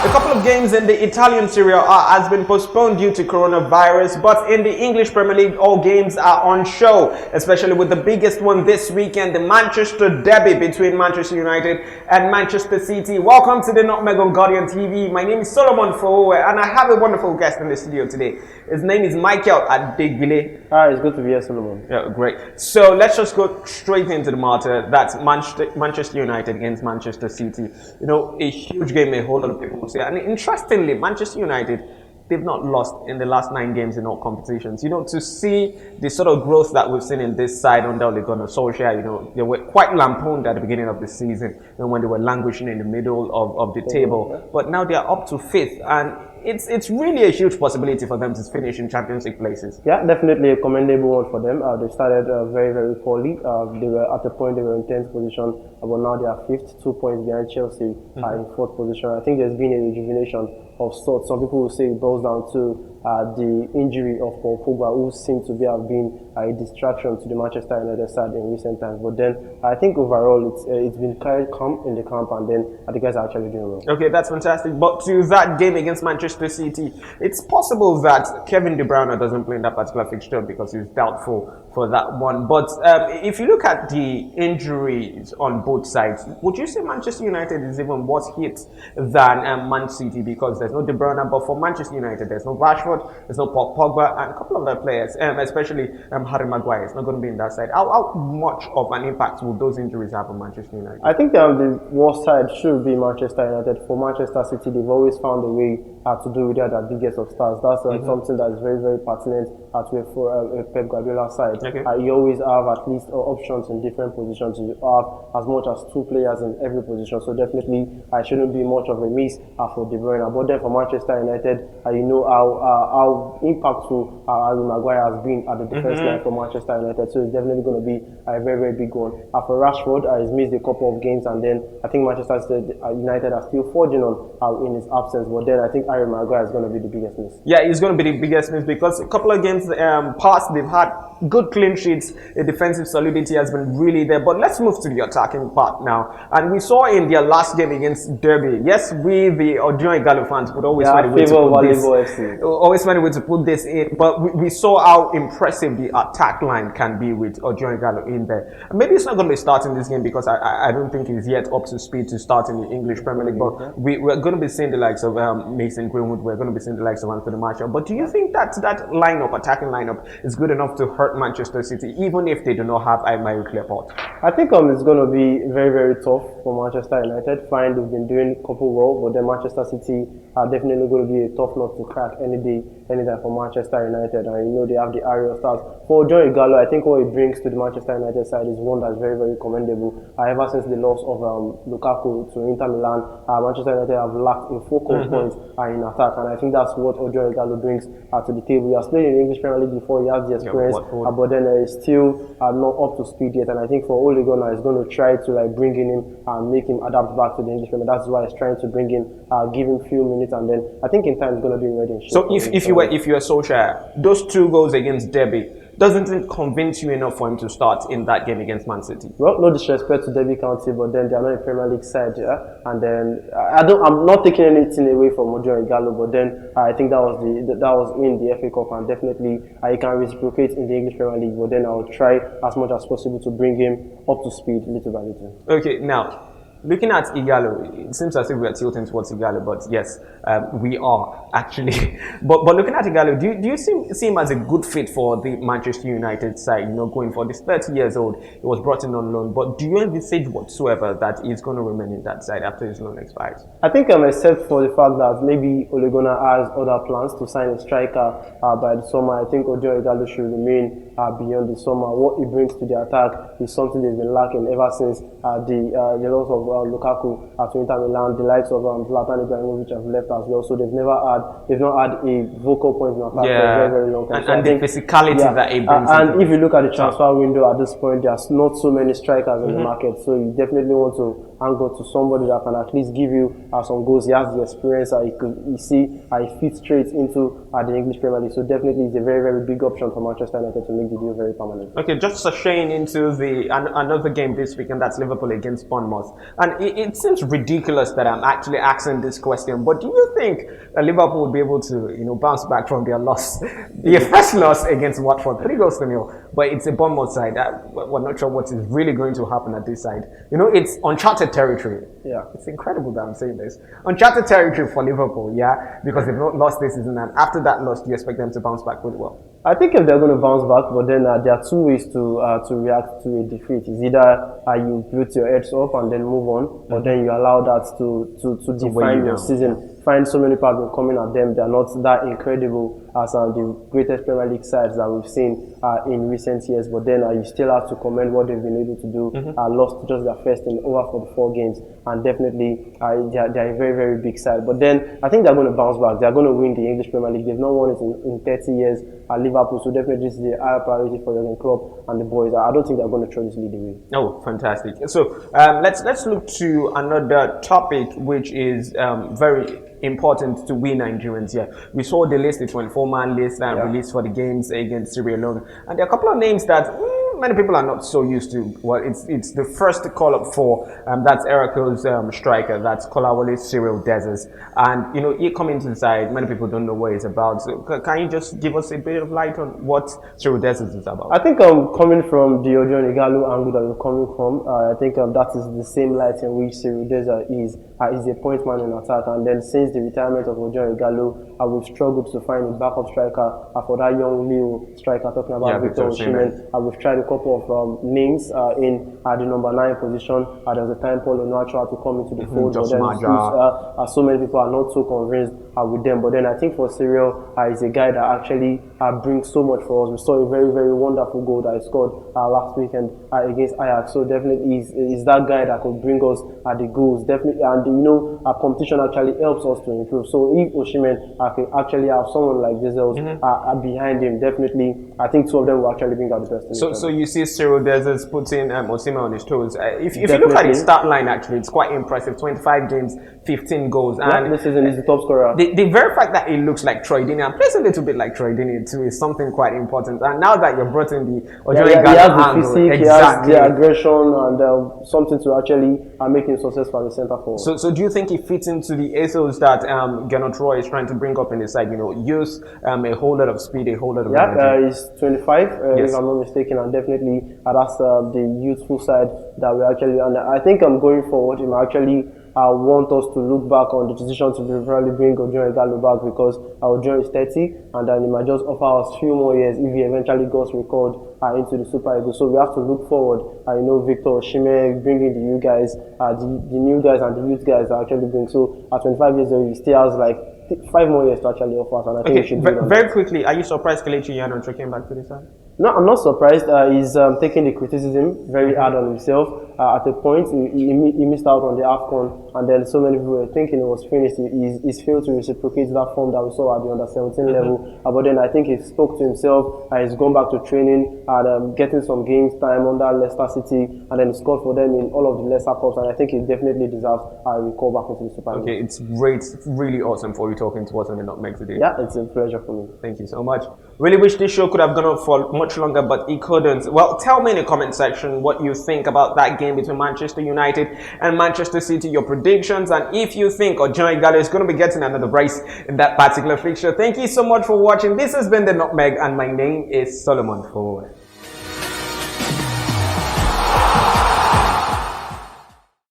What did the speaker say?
A couple of games in the Italian Serie A has been postponed due to coronavirus, but in the English Premier League, all games are on show, especially with the biggest one this weekend, the Manchester derby between Manchester United and Manchester City. Welcome to the Nutmeg on Guardian TV. My name is Solomon Fowowe, and I have a wonderful guest in the studio today. His name is Michael Adegbile. Hi, it's good to be here, Solomon. Yeah, great. So let's just go straight into the matter. That's Manchester United against Manchester City. You know, a huge game, a whole lot of people say. And interestingly, Manchester United, they've not lost in the last 9 games in all competitions. You know, to see the sort of growth that we've seen in this side under Ole Gunnar Solskjaer, you know, they were quite lampooned at the beginning of the season, you know, when they were languishing in the middle of the table. But now they are up to 5th, and it's really a huge possibility for them to finish in Champions League places. Yeah, definitely a commendable one for them. They started very, very poorly. They were at the point they were in 10th position, but now they are 5th, 2 points behind Chelsea, in 4th position. I think there's been a rejuvenation of sorts. Some people will say it boils down to the injury of Fowowe, who seemed to have been a distraction to the Manchester United side in recent times. But then I think overall it's been quite calm in the camp, and then the guys are actually doing well. Okay, that's fantastic. But to that game against Manchester City, it's possible that Kevin De Bruyne doesn't play in that particular fixture because he's doubtful for that one. But if you look at the injuries on both sides, would you say Manchester United is even worse hit than Man City, because there's no De Bruyne, but for Manchester United there's no Rashford, there's no Pogba, and a couple of other players, especially Harry Maguire is not going to be in that side. How much of an impact will those injuries have on Manchester United? I think the worst side should be Manchester United. For Manchester City, they've always found a way to do without the biggest of stars. That's something that is very, very pertinent for Pep Guardiola's side. Okay. You always have at least options in different positions. You have as much as 2 players in every position, so definitely I shouldn't be much of a miss for De Bruyne. But then for Manchester United, you know how impactful Harry Maguire has been at the defense line for Manchester United, so it's definitely going to be a very, very big one. For Rashford, he's missed a couple of games, and then I think Manchester United are still forging on in his absence. But then I think Harry Maguire is going to be the biggest miss. Yeah, he's going to be the biggest miss, because a couple of games past, they've had good clean sheets. The defensive solidity has been really there. But let's move to the attacking part now. And we saw in their last game against Derby, yes, we the Ojo Ighalo fans would always find a way to put this. Always find a way to put this in. But we saw how impressive the attack line can be with Ojo Ighalo in there. Maybe it's not going to be starting this game, because I don't think he's yet up to speed to start in the English Premier League. But we're going to be seeing the likes of Mason Greenwood. We're going to be seeing the likes of Anthony Martial. But do you think that lineup, attacking lineup, is good enough to hurt Manchester City, even if they do not have Man Utd? I think it's going to be very, very tough for Manchester United. Fine, they've been doing a couple well, but then Manchester City are definitely going to be a tough nut to crack anytime for Manchester United. And you know they have the area stars. For Ojo Ighalo, I think what he brings to the Manchester United side is one that's very, very commendable. Ever since the loss of Lukaku to Inter Milan, Manchester United have lacked a focal point in attack, and I think that's what Ojo Ighalo brings to the table. He has played in the English Premier League before, he has the experience, but then he's still not up to speed yet. And I think for Ole Gunnar, he's going to try to bring in him and make him adapt back to the English Premier League. That's why he's trying to bring in, give him a few minutes, and then I think in time he's going to be ready. So if you were Solskjaer, those 2 goals against Derby, doesn't it convince you enough for him to start in that game against Man City? Well, no disrespect to Derby County, but then they are not a Premier League side, and then I'm not taking anything away from Ojo Ighalo, but then I think that was in the FA Cup, and definitely I can reciprocate in the English Premier League. But then I'll try as much as possible to bring him up to speed little by little. Okay, now, looking at Ighalo, it seems as if we are tilting towards Ighalo, but yes, we are actually. but looking at Ighalo, do you see him as a good fit for the Manchester United side? You know, going for this 30 years old, he was brought in on loan. But do you envisage whatsoever that he's going to remain in that side after his loan expires? I think except for the fact that maybe Ole Gunnar has other plans to sign a striker by the summer, I think Ojo Ighalo should remain beyond the summer. What he brings to the attack is something they've been lacking ever since the loss of Lukaku to Inter Milan. The likes of Zlatan Ibrahimovic have left as well, so they've not had a vocal point in attack for a very, very long time. And the physicality that he brings. And if you look at the transfer window at this point, there's not so many strikers in the market, so you definitely want to angle to somebody that can at least give you some goals. He has the experience. He fits straight into the English Premier League, so definitely it's a very, very big option for Manchester United to make the deal very permanent. Okay, just sashaying into another game this weekend, that's Liverpool against Bournemouth. And it seems ridiculous that I'm actually asking this question, but do you think that Liverpool would be able to, bounce back from their loss? Their first loss against Watford, 3-0, but it's a Bournemouth side. We're not sure what is really going to happen at this side. It's uncharted territory. Yeah. It's incredible that I'm saying this. Uncharted territory for Liverpool, yeah, because they've not lost this season, and after that loss, do you expect them to bounce back really well? I think if they're going to bounce back, but then there are two ways to react to a defeat. It's either you build your heads up and then move on, or then you allow that to define your season. Find so many people coming at them. They're not that incredible as the greatest Premier League sides that we've seen in recent years. But then you still have to commend what they've been able to do. Lost just their first in over 44 games, and definitely they're a very, very big side. But then I think they're going to bounce back. They're going to win the English Premier League. They've not won it in 30 years at Liverpool, so definitely this is a higher priority for Jurgen Klopp and the boys. I don't think they're going to throw this lead away. Oh, fantastic! So let's look to another topic, which is very important to we Nigerians here. We saw the list, the 24-man list that released for the games against Sierra Leone, and there are a couple of names that many people are not so used to. Well, it's the first call up for that's Eric's striker, that's Kolawole Cyril Dessers, and he coming to the side. Many people don't know what it's about. So can you just give us a bit of light on what Cyril Dessers is about? I think coming from the Ojo Igalo angle that you're coming from, I think that is the same light in which Cyril Dessers is a point man in attack, and then since the retirement of Ojo Igalo, we've struggled to find a backup striker for that young Leo striker, talking about Victor Osimhen. We've tried a couple of names in the number 9 position. There was a time Paul Onuachu had to come into the fold, but then so many people are not so convinced with them. But then I think for Cyril, he's a guy that actually brings so much for us. We saw a very, very wonderful goal that he scored last weekend against Ajax. So definitely he's that guy that could bring us the goals. Definitely, and our competition actually helps us to improve. So if Osimhen can actually have someone like Dessers behind him, definitely I think two of them will actually bring out the best. So you see Cyril Dessers putting Osimhen on his toes. If you look at his stat line, actually, it's quite impressive. 25 games, 15 goals. And this season he's the top scorer. The very fact that he looks like Troy Deeney and plays a little bit like Troy Deeney too is something quite important. And now that you've brought in the Ojo Igalo he has the physique, he has the aggression, and something to actually make him successful as a centre forward. So do you think he fits into the ethos that Gernot Roy is trying to bring up in his side? Use a whole lot of speed, a whole lot of energy. He's 25, if I'm not mistaken, and definitely that's the youthful side that we actually. And I think going forward, he might actually want us to look back on the decision to probably bring Ojo Igalo back, because Ojo is 30, and then he might just offer us a few more years if he eventually goes record into the Super Eagles. So we have to look forward. Victor Osimhen bringing the new guys, the new guys and the youth guys that actually bring. So at 25 years old, he still has like 5 more years to actually offer us, and I think we should do that. Very quickly, are you surprised Kelechi Iheanacho came back to this side? No, I'm not surprised. He's taking the criticism very hard on himself. At a point, he missed out on the AFCON, and then so many people were thinking it was finished. He's failed to reciprocate that form that we saw at the under-17 level. But then I think he spoke to himself. He's gone back to training and getting some games time under Leicester City, and then he scored for them in all of the Leicester Cups. And I think he definitely deserves a recall back into the Super League. Okay, it's great. It's really awesome for you talking to us on the Nutmeg today. Yeah, it's a pleasure for me. Thank you so much. Really wish this show could have gone on for much longer, but it couldn't. Well, tell me in the comment section what you think about that game between Manchester United and Manchester City, your predictions, and if you think Ojo Igalo is going to be getting another brace in that particular fixture. Thank you so much for watching. This has been the Nutmeg, and my name is Solomon Fowowe.